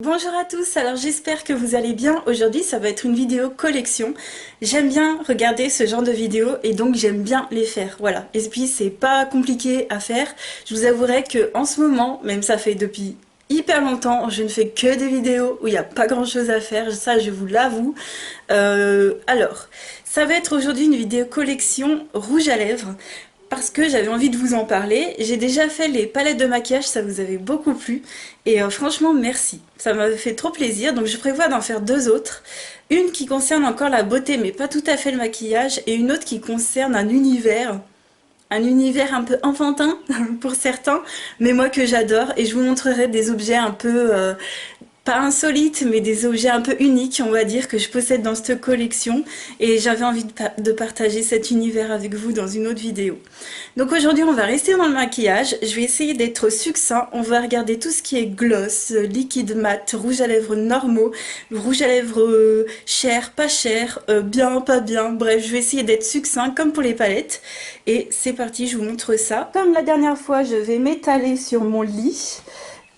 Bonjour à tous, alors j'espère que vous allez bien. Aujourd'hui ça va être une vidéo collection. J'aime bien regarder ce genre de vidéos et donc j'aime bien les faire, voilà. Et puis c'est pas compliqué à faire. Je vous avouerai que en ce moment, même ça fait depuis hyper longtemps, je ne fais que des vidéos où il n'y a pas grand chose à faire, ça je vous l'avoue. Alors, ça va être aujourd'hui une vidéo collection rouge à lèvres parce que j'avais envie de vous en parler. J'ai déjà fait les palettes de maquillage, ça vous avait beaucoup plu. Et franchement, merci. Ça m'a fait trop plaisir. Donc je prévois d'en faire deux autres. Une qui concerne encore la beauté, mais pas tout à fait le maquillage. Et une autre qui concerne un univers. Un univers un peu enfantin pour certains, mais moi que j'adore. Et je vous montrerai des objets un peu pas insolites, mais des objets un peu uniques, on va dire, que je possède dans cette collection. Et j'avais envie de partager cet univers avec vous dans une autre vidéo. Donc aujourd'hui, on va rester dans le maquillage. Je vais essayer d'être succinct. On va regarder tout ce qui est gloss, liquide mat, rouge à lèvres normaux, rouge à lèvres cher, pas cher, bien, pas bien. Bref, je vais essayer d'être succinct comme pour les palettes. Et c'est parti, je vous montre ça. Comme la dernière fois, je vais m'étaler sur mon lit.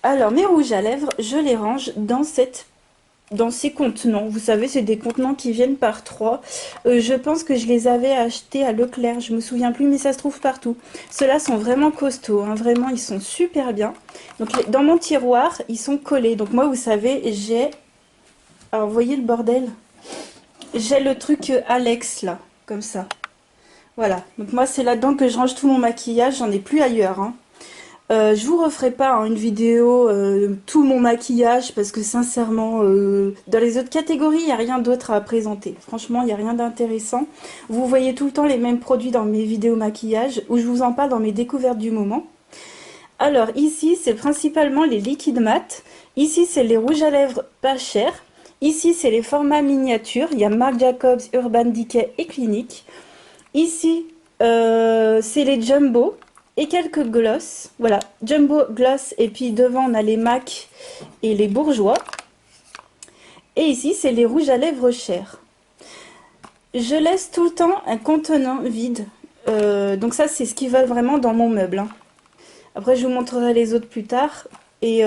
Alors, mes rouges à lèvres, je les range dans ces contenants. Vous savez, c'est des contenants qui viennent par trois. Je pense que je les avais achetés à Leclerc, je me souviens plus, mais ça se trouve partout. Ceux-là sont vraiment costauds, hein, vraiment, ils sont super bien. Donc, dans mon tiroir, ils sont collés. Donc, moi, vous savez, j'ai... Alors, vous voyez le bordel? J'ai le truc Alex, là, comme ça. Voilà. Donc, moi, c'est là-dedans que je range tout mon maquillage. J'en ai plus ailleurs, hein. Je vous referai pas hein, une vidéo tout mon maquillage parce que sincèrement dans les autres catégories il n'y a rien d'autre à présenter. Franchement il n'y a rien d'intéressant. Vous voyez tout le temps les mêmes produits dans mes vidéos maquillage où je vous en parle dans mes découvertes du moment. Alors ici c'est principalement les liquides mat. Ici c'est les rouges à lèvres pas chers. Ici c'est les formats miniatures. Il y a Marc Jacobs, Urban Decay et Clinique. Ici c'est les jumbo et quelques gloss. Voilà, jumbo gloss et puis devant on a les MAC et les bourgeois. Et ici c'est les rouges à lèvres chers. Je laisse tout le temps un contenant vide. Donc ça c'est ce qui va vraiment dans mon meuble, hein. Après je vous montrerai les autres plus tard. Et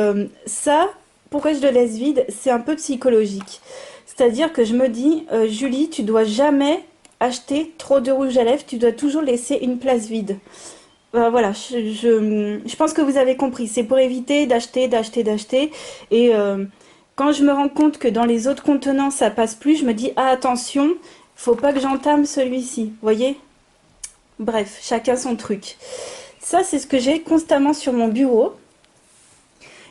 ça, pourquoi je le laisse vide? C'est un peu psychologique. C'est-à-dire que je me dis, Julie, tu dois jamais acheter trop de rouge à lèvres, tu dois toujours laisser une place vide. Voilà, je pense que vous avez compris. C'est pour éviter d'acheter, d'acheter, d'acheter. Et quand je me rends compte que dans les autres contenants, ça passe plus, je me dis, ah attention, faut pas que j'entame celui-ci. Vous voyez? Bref, chacun son truc. Ça, c'est ce que j'ai constamment sur mon bureau.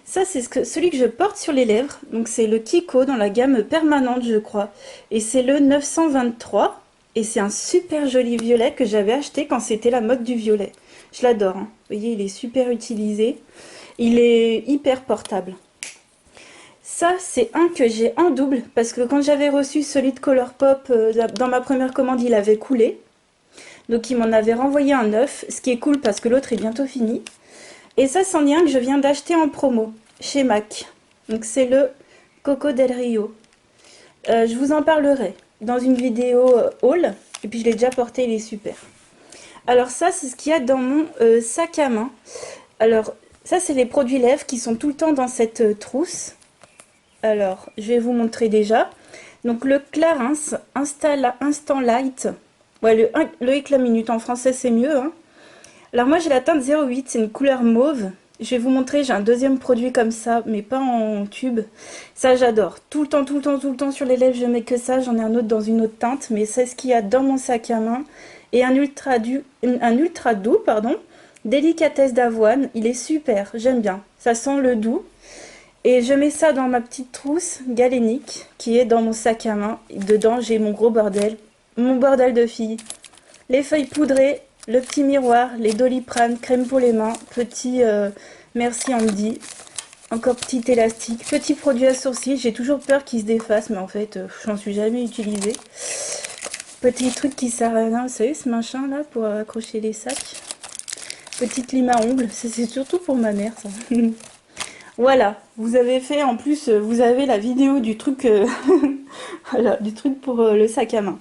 Ça, c'est celui que je porte sur les lèvres. Donc, c'est le Kiko dans la gamme permanente, je crois. Et c'est le 923. Et c'est un super joli violet que j'avais acheté quand c'était la mode du violet. Je l'adore, hein. Vous voyez, il est super utilisé. Il est hyper portable. Ça, c'est un que j'ai en double. Parce que quand j'avais reçu celui de Colourpop, dans ma première commande, il avait coulé. Donc, il m'en avait renvoyé un neuf. Ce qui est cool parce que l'autre est bientôt fini. Et ça, c'en est un que je viens d'acheter en promo chez MAC. Donc c'est le Coco del Rio. Je vous en parlerai dans une vidéo haul. Et puis je l'ai déjà porté, il est super. Alors ça, c'est ce qu'il y a dans mon sac à main. Alors ça, c'est les produits lèvres qui sont tout le temps dans cette trousse. Alors, je vais vous montrer déjà. Donc le Clarins Instant Light. Ouais, le éclat minute en français, c'est mieux, hein. Alors moi j'ai la teinte 08, c'est une couleur mauve. Je vais vous montrer, j'ai un deuxième produit comme ça, mais pas en tube. Ça j'adore. Tout le temps, tout le temps, tout le temps sur les lèvres, je mets que ça. J'en ai un autre dans une autre teinte, mais c'est ce qu'il y a dans mon sac à main. Et un ultra doux, pardon, délicatesse d'avoine. Il est super, j'aime bien. Ça sent le doux. Et je mets ça dans ma petite trousse galénique qui est dans mon sac à main. Dedans j'ai mon bordel de fille. Les feuilles poudrées, le petit miroir, les Doliprane, crème pour les mains, petit merci Andy, encore petit élastique, petit produit à sourcils, j'ai toujours peur qu'il se défasse, mais en fait, j'en suis jamais utilisé. Petit truc qui sert à rien, vous savez ce machin là pour accrocher les sacs. Petite lime à ongles, c'est surtout pour ma mère ça. Voilà, vous avez fait en plus, vous avez la vidéo du truc, voilà, du truc pour le sac à main.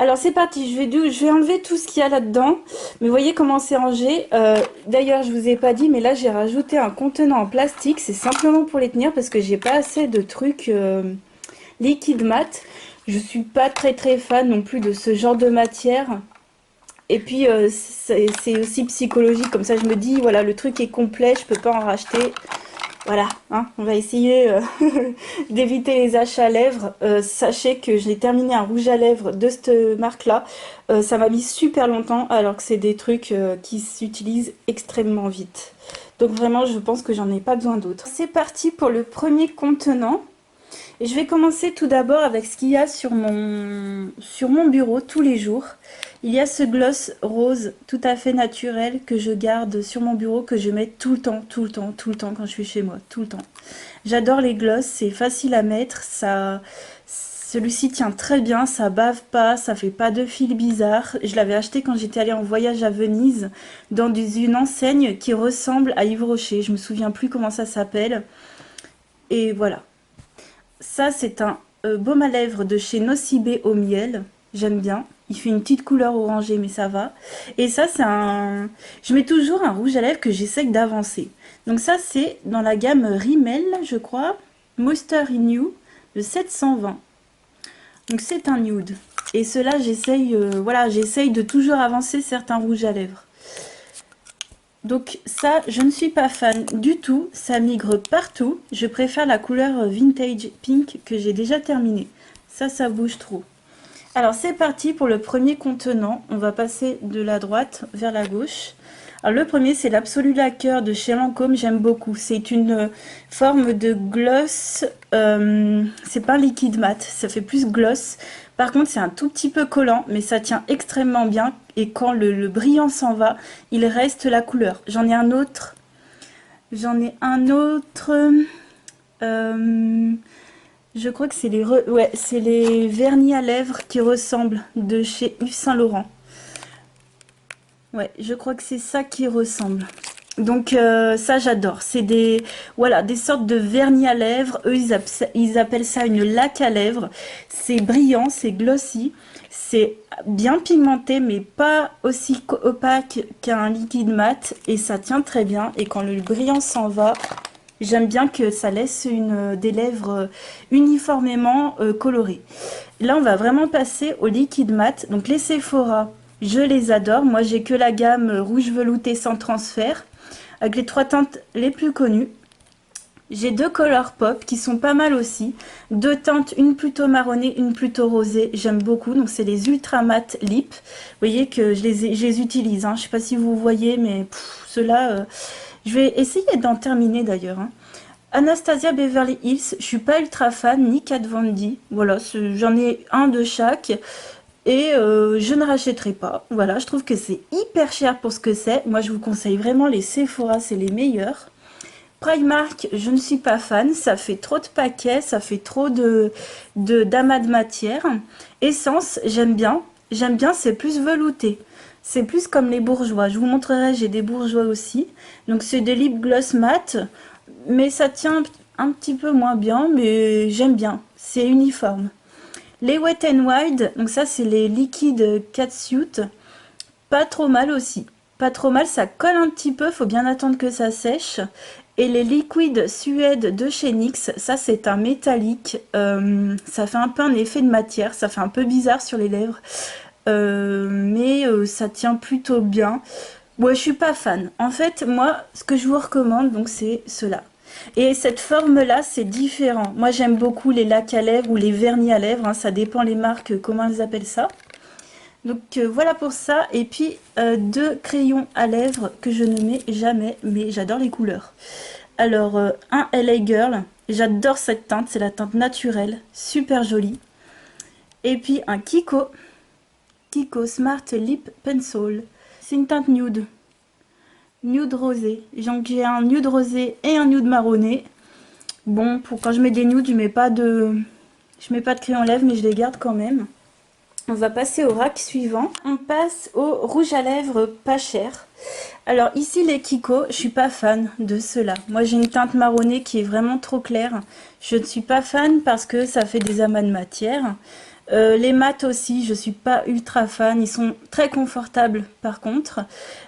Alors c'est parti, je vais enlever tout ce qu'il y a là-dedans. Mais vous voyez comment c'est rangé. D'ailleurs, je vous ai pas dit, mais là j'ai rajouté un contenant en plastique. C'est simplement pour les tenir parce que j'ai pas assez de trucs liquide mat. Je suis pas très fan non plus de ce genre de matière. Et puis c'est aussi psychologique, comme ça je me dis, voilà, le truc est complet, je peux pas en racheter. Voilà, hein, on va essayer d'éviter les achats à lèvres. Sachez que j'ai terminé un rouge à lèvres de cette marque-là. Ça m'a mis super longtemps, alors que c'est des trucs qui s'utilisent extrêmement vite. Donc vraiment, je pense que j'en ai pas besoin d'autres. C'est parti pour le premier contenant. Et je vais commencer tout d'abord avec ce qu'il y a sur mon bureau tous les jours. Il y a ce gloss rose tout à fait naturel que je garde sur mon bureau, que je mets tout le temps quand je suis chez moi, tout le temps. J'adore les gloss, c'est facile à mettre, celui-ci tient très bien, ça bave pas, ça fait pas de fil bizarre. Je l'avais acheté quand j'étais allée en voyage à Venise, dans une enseigne qui ressemble à Yves Rocher. Je me souviens plus comment ça s'appelle. Et voilà. Ça, c'est un baume à lèvres de chez Nocibé au miel. J'aime bien. Il fait une petite couleur orangée, mais ça va. Et ça, c'est un... Je mets toujours un rouge à lèvres que j'essaye d'avancer. Donc ça, c'est dans la gamme Rimmel, je crois. Moisture Renew, de 720. Donc c'est un nude. Et cela, j'essaye voilà, j'essaye de toujours avancer certains rouges à lèvres. Donc ça, je ne suis pas fan du tout, ça migre partout. Je préfère la couleur Vintage Pink que j'ai déjà terminée. Ça bouge trop. Alors c'est parti pour le premier contenant. On va passer de la droite vers la gauche. Alors le premier, c'est l'Absolu Lacquer de chez Lancôme, j'aime beaucoup. C'est une forme de gloss, c'est pas un liquide mat, ça fait plus gloss. Par contre, c'est un tout petit peu collant, mais ça tient extrêmement bien. Et quand le brillant s'en va, il reste la couleur. J'en ai un autre. Je crois que c'est les vernis à lèvres qui ressemblent de chez Yves Saint Laurent. Ouais, je crois que c'est ça qui ressemble. Donc ça j'adore. C'est des sortes de vernis à lèvres. Eux ils appellent ça une laque à lèvres. C'est brillant, c'est glossy, c'est bien pigmenté mais pas aussi opaque qu'un liquide mat et ça tient très bien. Et quand le brillant s'en va, j'aime bien que ça laisse des lèvres uniformément colorées. Là on va vraiment passer au liquide mat. Donc les Sephora, je les adore. Moi j'ai que la gamme rouge velouté sans transfert, avec les 3 teintes les plus connues. J'ai 2 Color Pop qui sont pas mal aussi. 2 teintes, une plutôt marronnée, une plutôt rosée. J'aime beaucoup. Donc c'est les Ultra Matte Lip. Vous voyez que je les utilise. Hein. Je sais pas si vous voyez, mais ceux-là, je vais essayer d'en terminer d'ailleurs. Hein. Anastasia Beverly Hills, je suis pas ultra fan, ni Kat Von D. Voilà, j'en ai un de chaque. Et je ne rachèterai pas. Voilà, je trouve que c'est hyper cher pour ce que c'est. Moi, je vous conseille vraiment les Sephora, c'est les meilleurs. Primark, je ne suis pas fan. Ça fait trop de paquets, ça fait trop d'amas de matière. Essence, j'aime bien. J'aime bien, c'est plus velouté. C'est plus comme les bourgeois. Je vous montrerai, j'ai des bourgeois aussi. Donc, c'est des lip gloss mat. Mais ça tient un petit peu moins bien, mais j'aime bien. C'est uniforme. Les Wet n Wild, donc ça c'est les liquides catsuit, pas trop mal aussi. Pas trop mal, ça colle un petit peu, faut bien attendre que ça sèche. Et les liquides Suède de chez NYX, ça c'est un métallique, ça fait un peu un effet de matière, ça fait un peu bizarre sur les lèvres. Mais ça tient plutôt bien. Ouais, je suis pas fan. En fait, moi, ce que je vous recommande, donc c'est cela. Et cette forme-là, c'est différent. Moi, j'aime beaucoup les lacs à lèvres ou les vernis à lèvres. Hein, ça dépend les marques, comment elles appellent ça. Donc, voilà pour ça. Et puis, 2 crayons à lèvres que je ne mets jamais, mais j'adore les couleurs. Alors, un LA Girl. J'adore cette teinte. C'est la teinte naturelle. Super jolie. Et puis, un Kiko. Kiko Smart Lip Pencil. C'est une teinte nude. Nude rosé. Donc j'ai un nude rosé et un nude marronné. Bon, pour quand je mets des nudes, je mets pas de crayon à lèvres, mais je les garde quand même. On va passer au rack suivant. On passe au rouge à lèvres pas cher. Alors ici les Kiko, je suis pas fan de ceux-là. Moi j'ai une teinte marronnée qui est vraiment trop claire. Je ne suis pas fan parce que ça fait des amas de matière. Les mats aussi, je suis pas ultra fan. Ils sont très confortables par contre.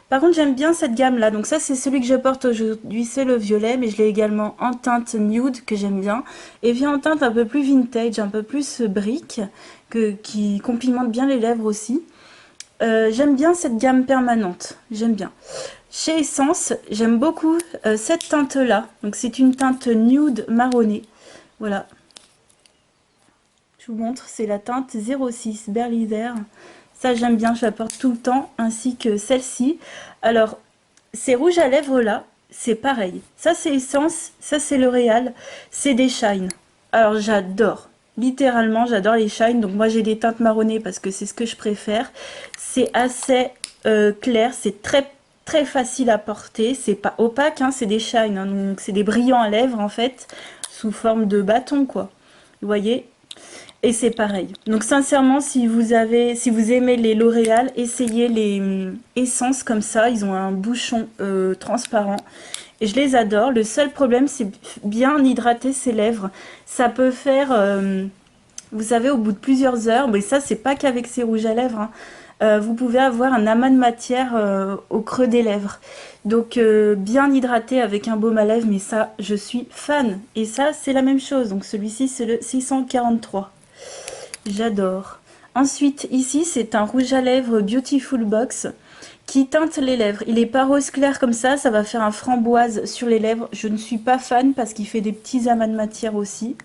Par contre, j'aime bien cette gamme-là. Donc ça, c'est celui que je porte aujourd'hui, c'est le violet. Mais je l'ai également en teinte nude, que j'aime bien. Et vient en teinte un peu plus vintage, un peu plus brique, qui complimente bien les lèvres aussi. J'aime bien cette gamme permanente. J'aime bien. Chez Essence, j'aime beaucoup cette teinte-là. Donc c'est une teinte nude marronnée. Voilà. Je vous montre, c'est la teinte 06 Berliser. Ça, j'aime bien, je la porte tout le temps, ainsi que celle-ci. Alors, ces rouges à lèvres là, c'est pareil. Ça, c'est Essence, ça, c'est L'Oréal, c'est des shine. Alors, j'adore. Littéralement, j'adore les shine. Donc, moi, j'ai des teintes marronnées parce que c'est ce que je préfère. C'est assez clair, c'est très facile à porter. C'est pas opaque, hein, c'est des shine. Hein, donc, c'est des brillants à lèvres, en fait, sous forme de bâton, quoi. Vous voyez? Et c'est pareil. Donc sincèrement, si vous aimez les L'Oréal, essayez les essences comme ça. Ils ont un bouchon transparent. Et je les adore. Le seul problème, c'est bien hydrater ses lèvres. Ça peut faire, vous savez, au bout de plusieurs heures, mais ça, c'est pas qu'avec ces rouges à lèvres, hein. Vous pouvez avoir un amas de matière au creux des lèvres. Donc bien hydraté avec un baume à lèvres, mais ça, je suis fan. Et ça, c'est la même chose. Donc celui-ci, c'est le 643. J'adore. Ensuite, ici, c'est un rouge à lèvres Beautiful Box qui teinte les lèvres. Il est pas rose clair comme ça va faire un framboise sur les lèvres. Je ne suis pas fan parce qu'il fait des petits amas de matière aussi.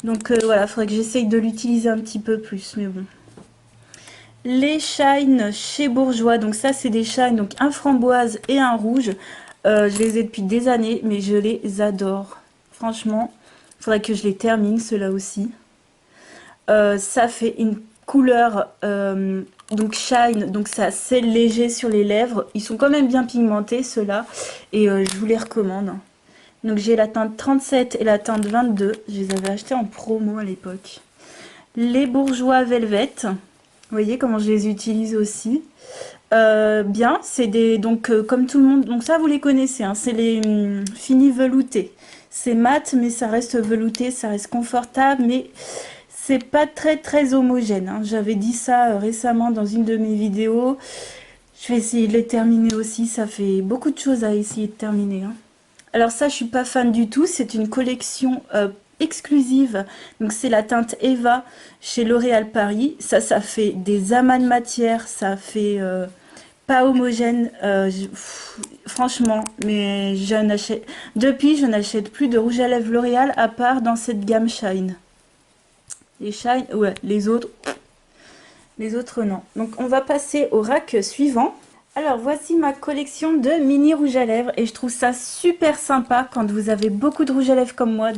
Donc voilà, il faudrait que j'essaye de l'utiliser un petit peu plus, mais bon. Les shine chez Bourjois, donc ça c'est des shine, donc un framboise et un rouge. Je les ai depuis des années, mais je les adore. Franchement, il faudrait que je les termine, ceux-là aussi. Ça fait une couleur donc shine, donc c'est assez léger sur les lèvres. Ils sont quand même bien pigmentés ceux-là et je vous les recommande. Donc j'ai la teinte 37 et la teinte 22. Je les avais achetés en promo à l'époque. Les Bourjois Velvet. Vous voyez comment je les utilise aussi. Bien, c'est des comme tout le monde. Donc ça vous les connaissez, hein, c'est les finis veloutés. C'est mat mais ça reste velouté, ça reste confortable mais c'est pas très homogène, hein. J'avais dit ça récemment dans une de mes vidéos. Je vais essayer de les terminer aussi. Ça fait beaucoup de choses à essayer de terminer, hein. Alors ça, je suis pas fan du tout. C'est une collection exclusive. Donc c'est la teinte Eva chez L'Oréal Paris. Ça fait des amas de matière. Ça fait pas homogène. Franchement, mais depuis, je n'achète plus de rouge à lèvres L'Oréal à part dans cette gamme Shine. Les shine, ouais, les autres non. Donc on va passer au rack suivant. Alors voici ma collection de mini rouge à lèvres et je trouve ça super sympa quand vous avez beaucoup de rouge à lèvres comme moi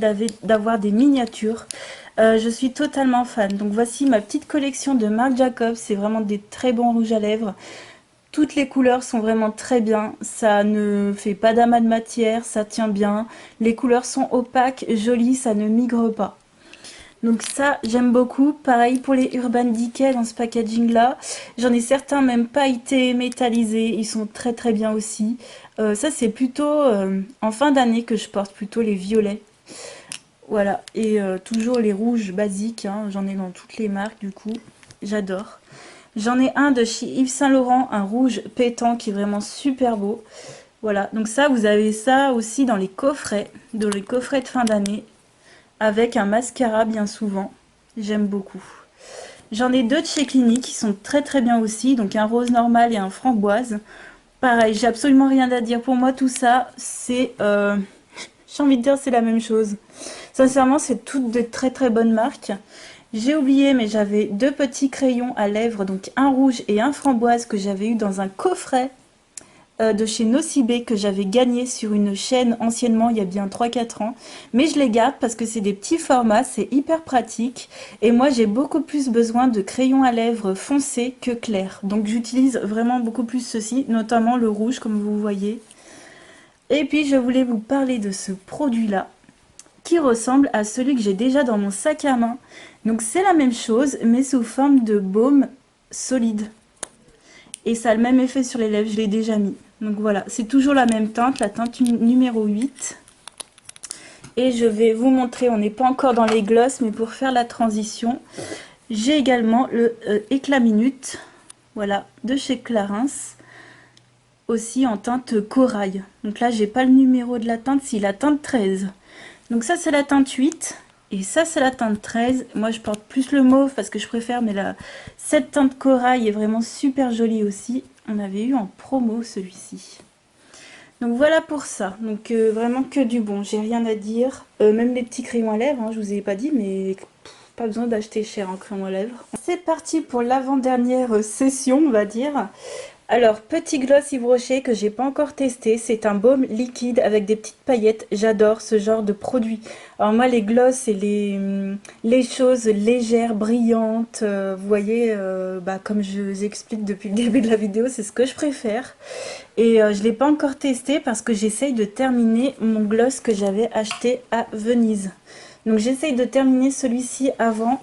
d'avoir des miniatures. Je suis totalement fan. Donc voici ma petite collection de Marc Jacobs. C'est vraiment des très bons rouges à lèvres. Toutes les couleurs sont vraiment très bien. Ça ne fait pas d'amas de matière, ça tient bien. Les couleurs sont opaques, jolies, ça ne migre pas. Donc ça, j'aime beaucoup. Pareil pour les Urban Decay dans ce packaging-là. J'en ai certains même pailletés, métallisés. Ils sont très bien aussi. Ça, c'est plutôt en fin d'année que je porte plutôt les violets. Voilà. Et toujours les rouges basiques, hein. J'en ai dans toutes les marques, du coup. J'adore. J'en ai un de chez Yves Saint Laurent, un rouge pétant qui est vraiment super beau. Voilà. Donc ça, vous avez ça aussi dans les coffrets de fin d'année. Avec un mascara bien souvent. J'aime beaucoup. J'en ai deux de chez Clinique qui sont très bien aussi. Donc un rose normal et un framboise. Pareil, j'ai absolument rien à dire. Pour moi, tout ça, c'est... j'ai envie de dire c'est la même chose. Sincèrement, c'est toutes de très bonnes marques. J'ai oublié, mais j'avais deux petits crayons à lèvres. Donc un rouge et un framboise que j'avais eu dans un coffret de chez Nocibé que j'avais gagné sur une chaîne anciennement il y a bien 3-4 ans, mais je les garde parce que c'est des petits formats, c'est hyper pratique et moi j'ai beaucoup plus besoin de crayons à lèvres foncés que clairs, donc j'utilise vraiment beaucoup plus ceci, notamment le rouge comme vous voyez. Et puis je voulais vous parler de ce produit là qui ressemble à celui que j'ai déjà dans mon sac à main, donc c'est la même chose mais sous forme de baume solide et ça a le même effet sur les lèvres, je l'ai déjà mis. Donc voilà, c'est toujours la même teinte, la teinte numéro 8. Et je vais vous montrer, on n'est pas encore dans les glosses, mais pour faire la transition, J'ai également le Éclat Minute, voilà, de chez Clarins, aussi en teinte corail. Donc là, j'ai pas le numéro de la teinte, c'est la teinte 13. Donc ça, c'est la teinte 8. Et ça, c'est la teinte 13. Moi, je porte plus le mauve parce que je préfère, mais cette teinte corail est vraiment super jolie aussi. On avait eu en promo celui-ci. Donc voilà pour ça. Donc vraiment que du bon, j'ai rien à dire. Même les petits crayons à lèvres, hein, je vous ai pas dit, mais pas besoin d'acheter cher en crayon à lèvres. C'est parti pour l'avant-dernière session, on va dire. Alors, petit gloss Yves Rocher que j'ai pas encore testé, c'est un baume liquide avec des petites paillettes. J'adore ce genre de produit. Alors moi, les gloss et les choses légères, brillantes, vous voyez, comme je vous explique depuis le début de la vidéo, c'est ce que je préfère. Et je l'ai pas encore testé parce que j'essaye de terminer mon gloss que j'avais acheté à Venise. Donc j'essaye de terminer celui-ci avant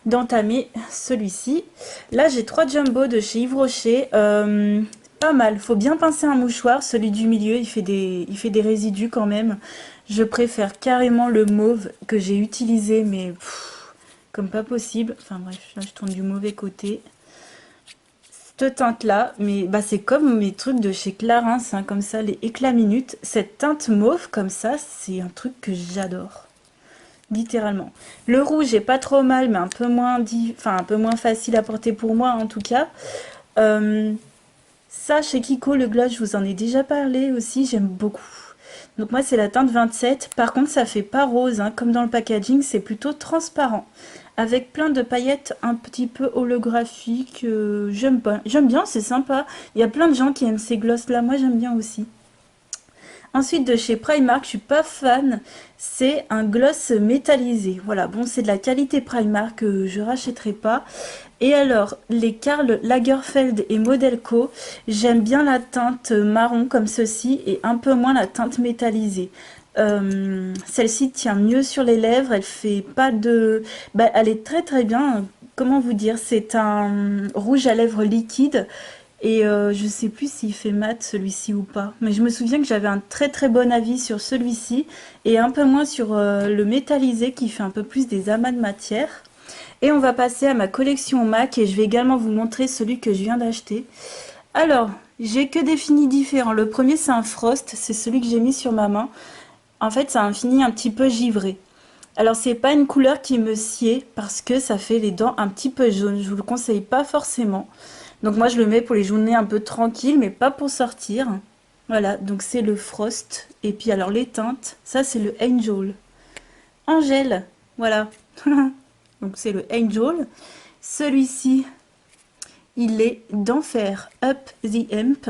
d'entamer celui-ci. Là, j'ai 3 jumbo de chez Yves Rocher. Pas mal. Faut bien pincer un mouchoir. Celui du milieu, il fait des résidus quand même. Je préfère carrément le mauve que j'ai utilisé, mais comme pas possible. Enfin bref, là, je tourne du mauvais côté. Cette teinte-là, mais c'est comme mes trucs de chez Clarins, hein, comme ça, les Éclats Minute. Cette teinte mauve, comme ça, c'est un truc que j'adore. Littéralement. Le rouge est pas trop mal, mais un peu moins un peu moins facile à porter pour moi en tout cas. Ça chez Kiko, le gloss, je vous en ai déjà parlé aussi, j'aime beaucoup. Donc moi c'est la teinte 27. Par contre ça fait pas rose, hein, comme dans le packaging, c'est plutôt transparent. Avec plein de paillettes un petit peu holographiques. J'aime bien, c'est sympa. Il y a plein de gens qui aiment ces gloss là, moi j'aime bien aussi. Ensuite, de chez Primark, je suis pas fan, c'est un gloss métallisé. Voilà, bon, c'est de la qualité Primark, je rachèterai pas. Et alors, les Karl Lagerfeld et Modelco, j'aime bien la teinte marron comme ceci et un peu moins la teinte métallisée. Celle-ci tient mieux sur les lèvres, elle fait pas de... elle est très très bien, comment vous dire, c'est un rouge à lèvres liquide. Et je sais plus s'il fait mat celui-ci ou pas. Mais je me souviens que j'avais un très très bon avis sur celui-ci. Et un peu moins sur le métallisé qui fait un peu plus des amas de matière. Et on va passer à ma collection MAC. Et je vais également vous montrer celui que je viens d'acheter. Alors, j'ai que des finis différents. Le premier c'est un Frost. C'est celui que j'ai mis sur ma main. En fait c'est un fini un petit peu givré. Alors c'est pas une couleur qui me sied. Parce que ça fait les dents un petit peu jaunes. Je vous le conseille pas forcément. Donc moi je le mets pour les journées un peu tranquilles, mais pas pour sortir. Voilà, donc c'est le Frost. Et puis alors les teintes, ça c'est le Angel. Angel, voilà. Donc c'est le Angel. Celui-ci, il est d'enfer. Up the Amp.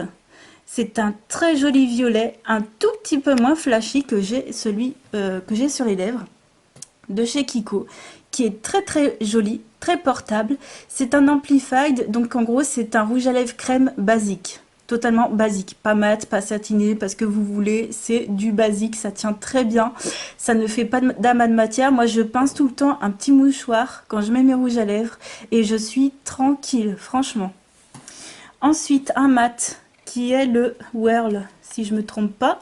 C'est un très joli violet, un tout petit peu moins flashy que celui que j'ai sur les lèvres, de chez Kiko, qui est très très joli, très portable. C'est un amplified, donc en gros c'est un rouge à lèvres crème basique, totalement basique, pas mat, pas satiné, parce que vous voulez, c'est du basique, ça tient très bien, ça ne fait pas d'amas de matière. Moi je pince tout le temps un petit mouchoir quand je mets mes rouges à lèvres et je suis tranquille, franchement. Ensuite un mat qui est le Whirl, si je me trompe pas.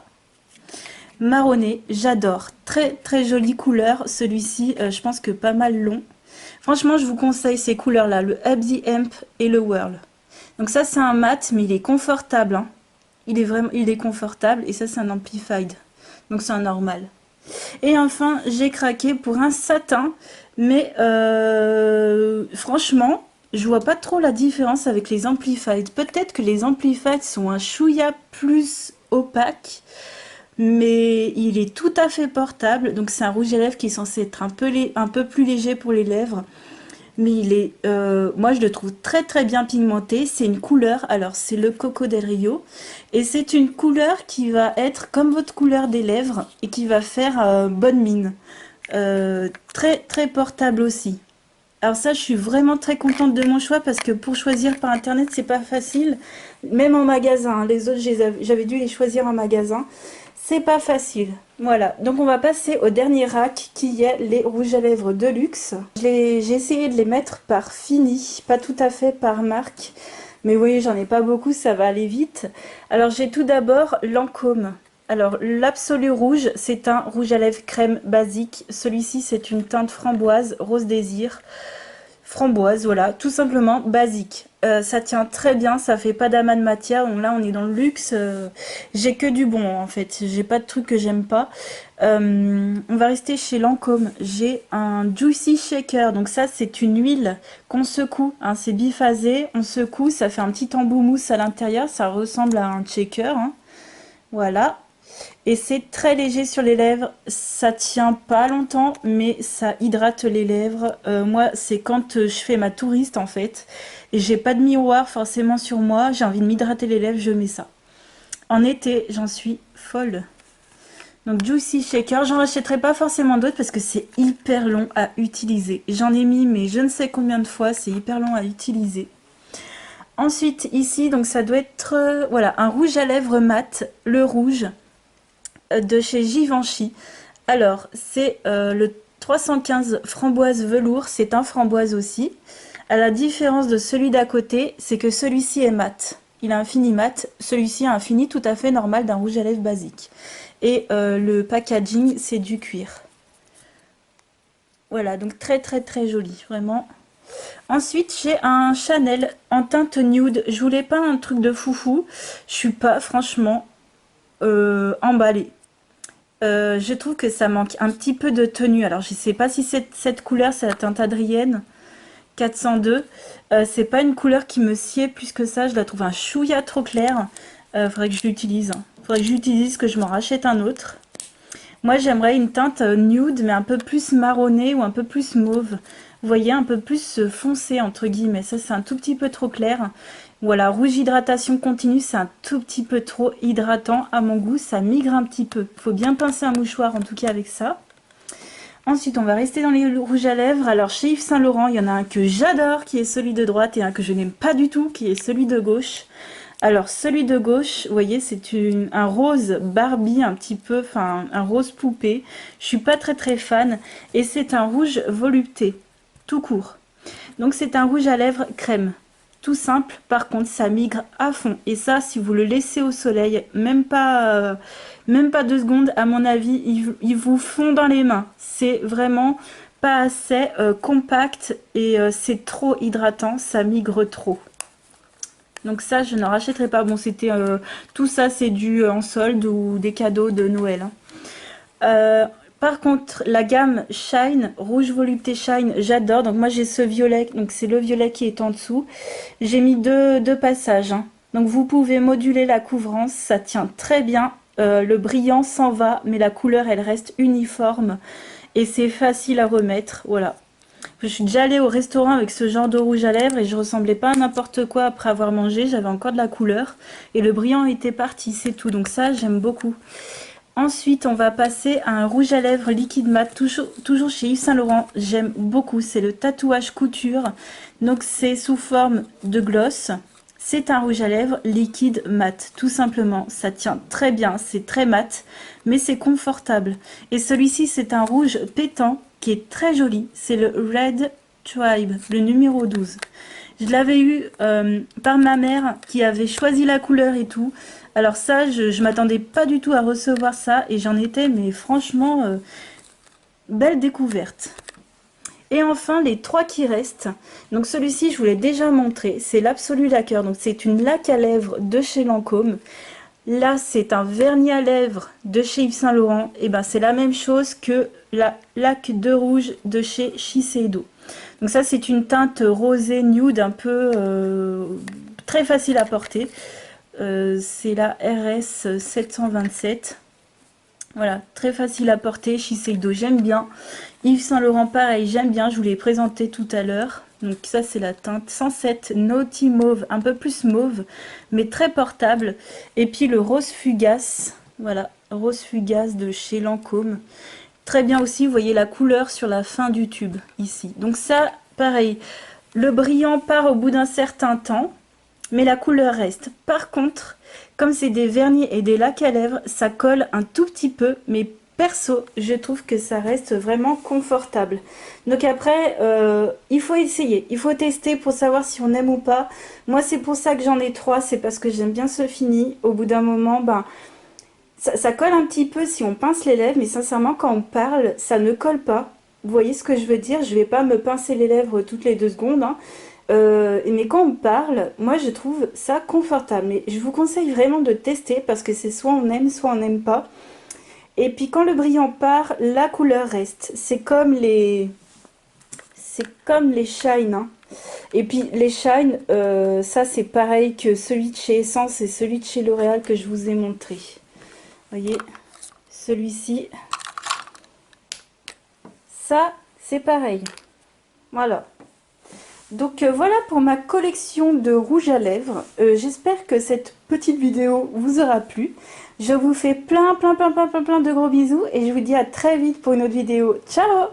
Marronné, j'adore. Très très jolie couleur. Celui-ci, je pense que pas mal long. Franchement, je vous conseille ces couleurs-là, le Up the Amp et le Whirl. Donc ça, c'est un mat, mais il est confortable. Hein. Il est confortable et ça, c'est un amplified. Donc c'est un normal. Et enfin, j'ai craqué pour un satin, mais franchement, je vois pas trop la différence avec les amplified. Peut-être que les amplified sont un chouïa plus opaque. Mais il est tout à fait portable, donc c'est un rouge à lèvres qui est censé être un peu plus léger pour les lèvres, mais il est, moi je le trouve très très bien pigmenté. C'est une couleur, alors c'est le Coco del Rio, et c'est une couleur qui va être comme votre couleur des lèvres et qui va faire bonne mine, très très portable aussi. Alors ça, je suis vraiment très contente de mon choix parce que pour choisir par internet, c'est pas facile, même en magasin. Hein. Les autres, j'avais dû les choisir en magasin. C'est pas facile. Voilà, donc on va passer au dernier rack qui est les rouges à lèvres de luxe. J'ai essayé de les mettre par fini, pas tout à fait par marque. Mais vous voyez, j'en ai pas beaucoup, ça va aller vite. Alors j'ai tout d'abord Lancôme. Alors l'Absolu Rouge, c'est un rouge à lèvres crème basique. Celui-ci, c'est une teinte framboise, rose désir. framboise, voilà, tout simplement basique. Ça tient très bien, ça fait pas d'amas de matière. Bon, là, on est dans le luxe. J'ai que du bon en fait. J'ai pas de trucs que j'aime pas. On va rester chez Lancôme. J'ai un Juicy Shaker. Donc ça, c'est une huile qu'on secoue. Hein, c'est biphasé. On secoue, ça fait un petit embout mousse à l'intérieur. Ça ressemble à un shaker. Hein. Voilà. Et c'est très léger sur les lèvres, ça tient pas longtemps, mais ça hydrate les lèvres. Moi, c'est quand je fais ma touriste en fait, et j'ai pas de miroir forcément sur moi, j'ai envie de m'hydrater les lèvres, je mets ça. En été, j'en suis folle. Donc Juicy Shaker, j'en rachèterai pas forcément d'autres parce que c'est hyper long à utiliser. J'en ai mis mais je ne sais combien de fois, c'est hyper long à utiliser. Ensuite ici, donc ça doit être voilà, un rouge à lèvres mat, le rouge de chez Givenchy. Alors, c'est le 315 framboise velours, c'est un framboise aussi. À la différence de celui d'à côté, c'est que celui-ci est mat. Il a un fini mat, celui-ci a un fini tout à fait normal d'un rouge à lèvres basique. Et le packaging, c'est du cuir. Voilà, donc très très très joli, vraiment. Ensuite, j'ai un Chanel en teinte nude. Je voulais pas un truc de foufou. Je suis pas franchement emballée. Je trouve que ça manque un petit peu de tenue. Alors, je sais pas si cette couleur, c'est la teinte Adrienne 402. C'est pas une couleur qui me sied plus que ça. Je la trouve un chouïa trop claire. Faudrait que je l'utilise. Hein. Faudrait que j'utilise, que je m'en rachète un autre. Moi, j'aimerais une teinte nude, mais un peu plus marronnée ou un peu plus mauve. Vous voyez, un peu plus foncé, entre guillemets. Ça, c'est un tout petit peu trop clair. Voilà, rouge hydratation continue, c'est un tout petit peu trop hydratant. À mon goût, ça migre un petit peu. Il faut bien pincer un mouchoir, en tout cas, avec ça. Ensuite, on va rester dans les rouges à lèvres. Alors, chez Yves Saint Laurent, il y en a un que j'adore, qui est celui de droite, et un que je n'aime pas du tout, qui est celui de gauche. Alors, celui de gauche, vous voyez, c'est un rose Barbie, un petit peu, enfin, un rose poupée. Je suis pas très très fan. Et c'est un rouge volupté, tout court. Donc, c'est un rouge à lèvres crème. Tout simple, par contre, ça migre à fond. Et ça, si vous le laissez au soleil, même pas 2 secondes, à mon avis, il vous fond dans les mains. C'est vraiment pas assez compact et c'est trop hydratant, ça migre trop. Donc ça, je n'en rachèterai pas. Bon, c'était tout ça, c'est dû en solde ou des cadeaux de Noël. Hein. Par contre, la gamme Shine, Rouge Volupté Shine, j'adore. Donc moi, j'ai ce violet, donc c'est le violet qui est en dessous. J'ai mis deux passages. Hein. Donc vous pouvez moduler la couvrance, ça tient très bien. Le brillant s'en va, mais la couleur, elle reste uniforme. Et c'est facile à remettre, voilà. Je suis déjà allée au restaurant avec ce genre de rouge à lèvres et je ressemblais pas à n'importe quoi après avoir mangé. J'avais encore de la couleur et le brillant était parti, c'est tout. Donc ça, j'aime beaucoup. Ensuite, on va passer à un rouge à lèvres liquide mat, toujours chez Yves Saint Laurent. J'aime beaucoup, c'est le tatouage couture. Donc c'est sous forme de gloss. C'est un rouge à lèvres liquide mat, tout simplement. Ça tient très bien, c'est très mat, mais c'est confortable. Et celui-ci, c'est un rouge pétant qui est très joli. C'est le Red Tribe, le numéro 12. Je l'avais eu par ma mère qui avait choisi la couleur et tout. Alors ça, je m'attendais pas du tout à recevoir ça et j'en étais, mais franchement, belle découverte. Et enfin, les 3 qui restent. Donc celui-ci, je vous l'ai déjà montré, c'est l'Absolu Lacquer. Donc c'est une laque à lèvres de chez Lancôme. Là, c'est un vernis à lèvres de chez Yves Saint Laurent. Et ben c'est la même chose que la laque de rouge de chez Shiseido. Donc ça, c'est une teinte rosée nude, un peu très facile à porter. C'est la RS 727. Voilà, très facile à porter. Shiseido, j'aime bien. Yves Saint Laurent, pareil, j'aime bien. Je vous l'ai présenté tout à l'heure. Donc ça, c'est la teinte 107 Naughty Mauve, un peu plus mauve, mais très portable. Et puis le rose fugace. Voilà, rose fugace de chez Lancôme. Très bien aussi, vous voyez la couleur sur la fin du tube, ici. Donc ça, pareil, le brillant part au bout d'un certain temps. Mais la couleur reste. Par contre, comme c'est des vernis et des lacs à lèvres, ça colle un tout petit peu. Mais perso, je trouve que ça reste vraiment confortable. Donc après, il faut essayer. Il faut tester pour savoir si on aime ou pas. Moi, c'est pour ça que j'en ai 3. C'est parce que j'aime bien ce fini. Au bout d'un moment, ben, ça colle un petit peu si on pince les lèvres. Mais sincèrement, quand on parle, ça ne colle pas. Vous voyez ce que je veux dire? Je vais pas me pincer les lèvres toutes les 2 secondes, hein. Mais quand on parle, moi je trouve ça confortable. Mais je vous conseille vraiment de tester parce que c'est soit on n'aime pas. Et puis quand le brillant part, la couleur reste. C'est comme les shine, hein. Et puis les shine, ça c'est pareil que celui de chez Essence et celui de chez L'Oréal que je vous ai montré. Vous voyez, celui-ci, ça c'est pareil. Voilà. Donc voilà pour ma collection de rouge à lèvres. J'espère que cette petite vidéo vous aura plu. Je vous fais plein de gros bisous et je vous dis à très vite pour une autre vidéo. Ciao!